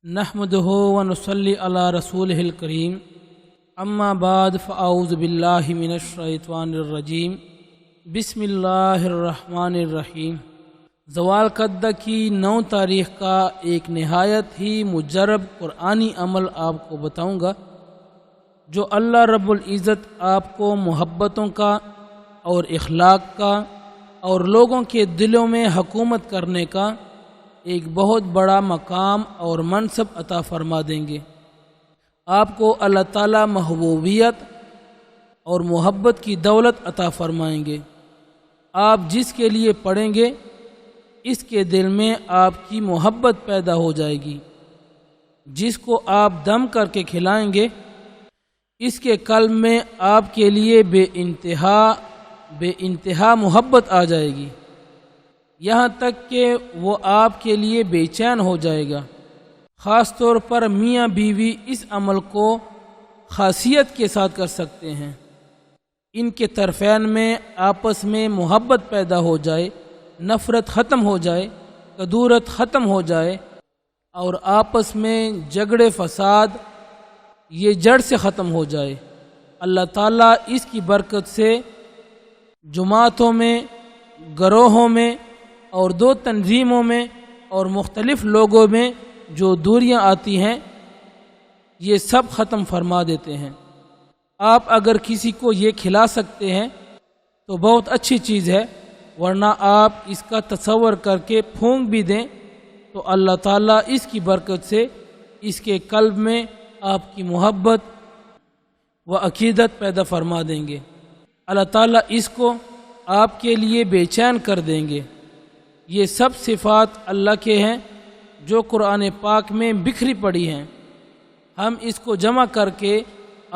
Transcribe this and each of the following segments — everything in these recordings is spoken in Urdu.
نحمدہ ونصلی علی رسولہ الکریم اما بعد فاعوذ باللہ من الشیطان الرجیم بسم اللہ الرحمن الرحیم۔ زوال قدہ کی 9 تاریخ کا ایک نہایت ہی مجرب قرآنی عمل آپ کو بتاؤں گا جو اللہ رب العزت آپ کو محبتوں کا اور اخلاق کا اور لوگوں کے دلوں میں حکومت کرنے کا ایک بہت بڑا مقام اور منصب عطا فرما دیں گے۔ آپ کو اللہ تعالیٰ محبوبیت اور محبت کی دولت عطا فرمائیں گے۔ آپ جس کے لیے پڑھیں گے اس کے دل میں آپ کی محبت پیدا ہو جائے گی۔ جس کو آپ دم کر کے کھلائیں گے اس کے قلب میں آپ کے لیے بے انتہا محبت آ جائے گی، یہاں تک کہ وہ آپ کے لیے بے چین ہو جائے گا۔ خاص طور پر میاں بیوی اس عمل کو خاصیت کے ساتھ کر سکتے ہیں۔ ان کے طرفین میں آپس میں محبت پیدا ہو جائے، نفرت ختم ہو جائے، کدورت ختم ہو جائے اور آپس میں جھگڑے فساد یہ جڑ سے ختم ہو جائے۔ اللہ تعالیٰ اس کی برکت سے جماعتوں میں، گروہوں میں اور 2 تنظیموں میں اور مختلف لوگوں میں جو دوریاں آتی ہیں یہ سب ختم فرما دیتے ہیں۔ آپ اگر کسی کو یہ کھلا سکتے ہیں تو بہت اچھی چیز ہے، ورنہ آپ اس کا تصور کر کے پھونک بھی دیں تو اللہ تعالیٰ اس کی برکت سے اس کے قلب میں آپ کی محبت و عقیدت پیدا فرما دیں گے۔ اللہ تعالیٰ اس کو آپ کے لیے بے چین کر دیں گے۔ یہ سب صفات اللہ کے ہیں جو قرآن پاک میں بکھری پڑی ہیں۔ ہم اس کو جمع کر کے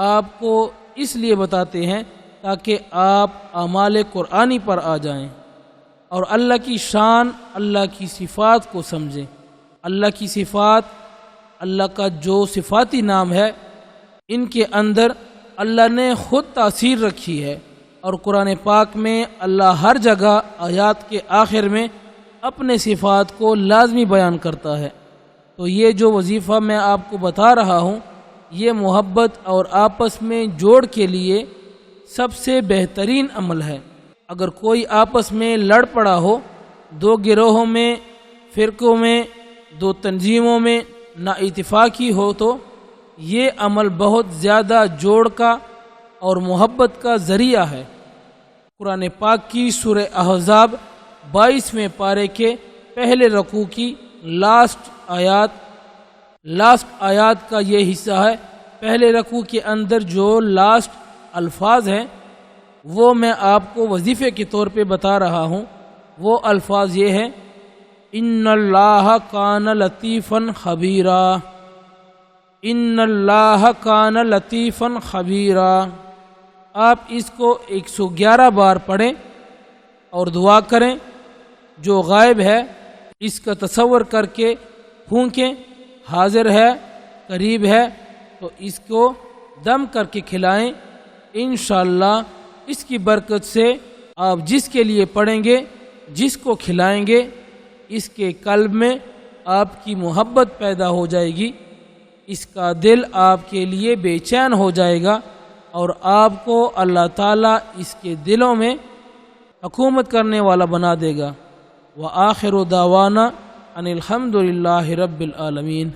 آپ کو اس لیے بتاتے ہیں تاکہ آپ اعمال قرآنی پر آ جائیں اور اللہ کی شان، اللہ کی صفات کو سمجھیں۔ اللہ کی صفات، اللہ کا جو صفاتی نام ہے، ان کے اندر اللہ نے خود تاثیر رکھی ہے، اور قرآن پاک میں اللہ ہر جگہ آیات کے آخر میں اپنے صفات کو لازمی بیان کرتا ہے۔ تو یہ جو وظیفہ میں آپ کو بتا رہا ہوں یہ محبت اور آپس میں جوڑ کے لیے سب سے بہترین عمل ہے۔ اگر کوئی آپس میں لڑ پڑا ہو، 2 گروہوں میں، فرقوں میں، 2 تنظیموں میں نا اتفاقی ہو، تو یہ عمل بہت زیادہ جوڑ کا اور محبت کا ذریعہ ہے۔ قرآن پاک کی سورہ احزاب 22ویں پارے کے پہلے رکوع کی لاسٹ آیات کا یہ حصہ ہے۔ پہلے رکوع کے اندر جو لاسٹ الفاظ ہیں وہ میں آپ کو وظیفے کے طور پہ بتا رہا ہوں۔ وہ الفاظ یہ ہیں: ان اللہ کان لطیفا خبیرا، ان اللہ کان لطیفا خبیرا۔ آپ اس کو 111 بار پڑھیں اور دعا کریں۔ جو غائب ہے اس کا تصور کر کے پھونکیں، حاضر ہے، قریب ہے تو اس کو دم کر کے کھلائیں۔ انشاءاللہ اس کی برکت سے آپ جس کے لیے پڑھیں گے، جس کو کھلائیں گے، اس کے قلب میں آپ کی محبت پیدا ہو جائے گی، اس کا دل آپ کے لیے بے چین ہو جائے گا اور آپ کو اللہ تعالیٰ اس کے دلوں میں حکومت کرنے والا بنا دے گا۔ وآخر دعوانا ان الحمد للہ رب العالمین۔